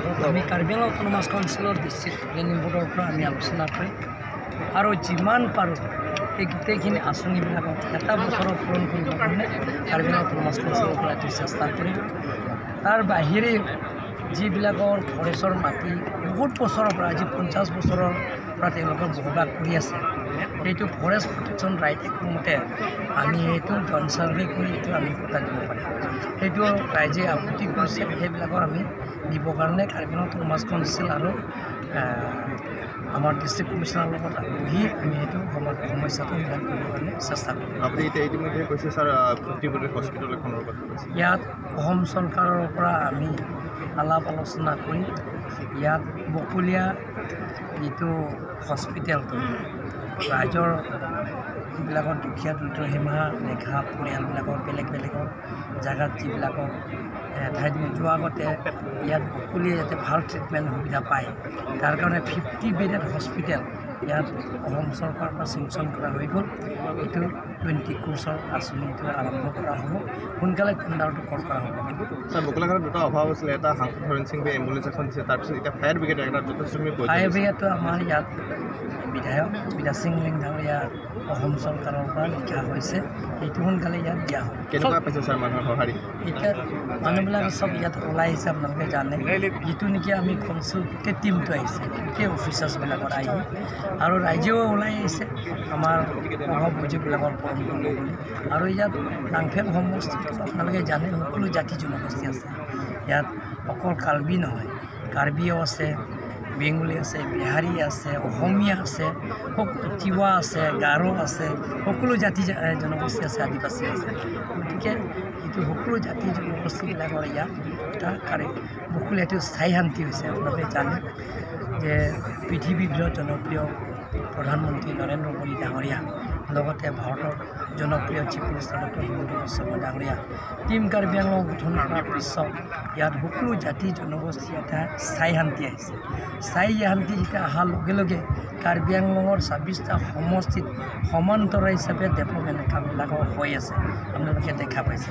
আগত আমি কাৰ্বি আংলং অট'নমাছ কাউন্সিলৰ district planning বৰ্ডৰ পৰা আমি আলোচনা কৰি আৰু যিমান পাৰোঁ এই গোটেইখিনি আঁচনিবিলাকক এটা বছৰত পূৰণ কৰিবৰ কাৰণে কাৰ্বি আংলং অট'নমাছ কাউন্সিলৰ পৰা এইটো চেষ্টা কৰিম। তাৰ বাহিৰে যিবিলাকৰ ফৰেষ্টৰ মাটি বহুত বছৰৰ পৰা আজি 50 বছৰৰ পৰা তেওঁলোকে বসবাস কৰি আছে, এইটো ফৰেষ্ট প্ৰটেকশ্যন ৰাইট মতে আমি এইটো জন চাৰ্ভে কৰি এইটো আমি পতা দিব পাৰিম। সেইটো ৰাইজে আপত্তি কৰিছে, সেইবিলাকৰ আমি দিবৰ কাৰণে কাৰ্বি আংলং অট'নমাছ কাউন্সিল আৰু আমাৰ ডিষ্ট্ৰিক্ট কমিশ্যনাৰৰ লগত বহি আমি সেইটো সমস্যাটো সমাধান কৰিবৰ কাৰণে চেষ্টা কৰিম। আপুনি এতিয়া ইতিমধ্যে কৈছে ছাৰ 50 হস্পিটেল এখনৰ কথা কৈছে। ইয়াত অসম চৰকাৰৰ পৰা আমি আলাপ আলোচনা কৰি ইয়াত বকলীয়া যিটো হস্পিটেলটো ৰাইজৰ যিবিলাকৰ দুখীয়া দৰিদ্ৰ সীমা ৰেখা পৰিয়ালবিলাকৰ বেলেগৰ জেগাত যিবিলাকৰ ঠাইত নোযোৱা আগতে ইয়াত বকলীয়া যাতে ভাল ট্ৰিটমেণ্ট সুবিধা পায়, তাৰ কাৰণে 50 বেডেড হস্পিটেল ইয়াত অসম চৰকাৰৰ পৰা চেংচন কৰা হৈ গ'ল। এইটো 20 কোৰ্চৰ আঁচনি এইটো আৰম্ভ কৰা হ'ব, সোনকালে টেণ্ডাৰটো কল কৰা হ'ব। ছাৰ বকলাঘাটত দুটা অভাৱ আছিলে, এটা সাংসদ হৰেণ সিং এম্বুলেঞ্চ এখন দিছে, তাৰপিছত এতিয়া ফায়াৰ ব্ৰিগেড এটা যথেষ্টখিনি ফায়াৰ ব্ৰিগেডটো আমাৰ ইয়াত বিধায়ক বিদা সিং লিং ডাঙৰীয়া অসম চৰকাৰৰ পৰা লিখা হৈছে, এইটো সোনকালে ইয়াত দিয়া হ'ব। কেনেকুৱা পাইছে ছাৰ মানুহৰ সঁহাৰি? এতিয়া মানুহবিলাক চব ইয়াত ওলাই আহিছে, আপোনালোকে জানে যিটো নেকি আমি কনচিল গোটেই টিমটো আহিছে, গোটেই অফিচাৰ্ছবিলাকত আহি আৰু ৰাইজেও ওলাই আহিছে আমাৰ প্ৰভাৱ বুজিবিলাকৰ পৰম বুলি। আৰু ইয়াত নাংফেক সমষ্টিত আপোনালোকে জানে সকলো জাতি জনগোষ্ঠী আছে। ইয়াত অকল কাৰ্বি নহয়, কাৰ্বিও আছে, বেংগলী আছে, বিহাৰী আছে, অসমীয়া আছে, তিৱা আছে, গাৰো আছে, সকলো জাতি জনগোষ্ঠী আছে, আদিবাসী আছে। গতিকে এইটো সকলো জাতি জনগোষ্ঠীবিলাকৰ ইয়াত এটা বকলীয়াটো স্থায়ী শান্তি হৈছে। আপোনালোকে জানে যে পৃথিৱীৰ ভিতৰত জনপ্ৰিয় প্ৰধানমন্ত্ৰী নৰেন্দ্ৰ মোদী ডাঙৰীয়া, লগতে ভাৰতৰ জনপ্ৰিয় chief minister doctor Himanta Biswa Sarma ডাঙৰীয়া টিম কাৰ্বি আংলং গঠন কৰাৰ পিছত ইয়াত সকলো জাতি জনগোষ্ঠী এটা স্থায়ী শান্তি আহিছে। স্থায়ী শান্তি যেতিয়া অহাৰ লগে লগে কাৰ্বি আংলঙৰ 26টা সমষ্টিত সমান্তৰাল হিচাপে ডেভেলপমেণ্ট কামবিলাকো হৈ আছে, আপোনালোকে দেখা পাইছে।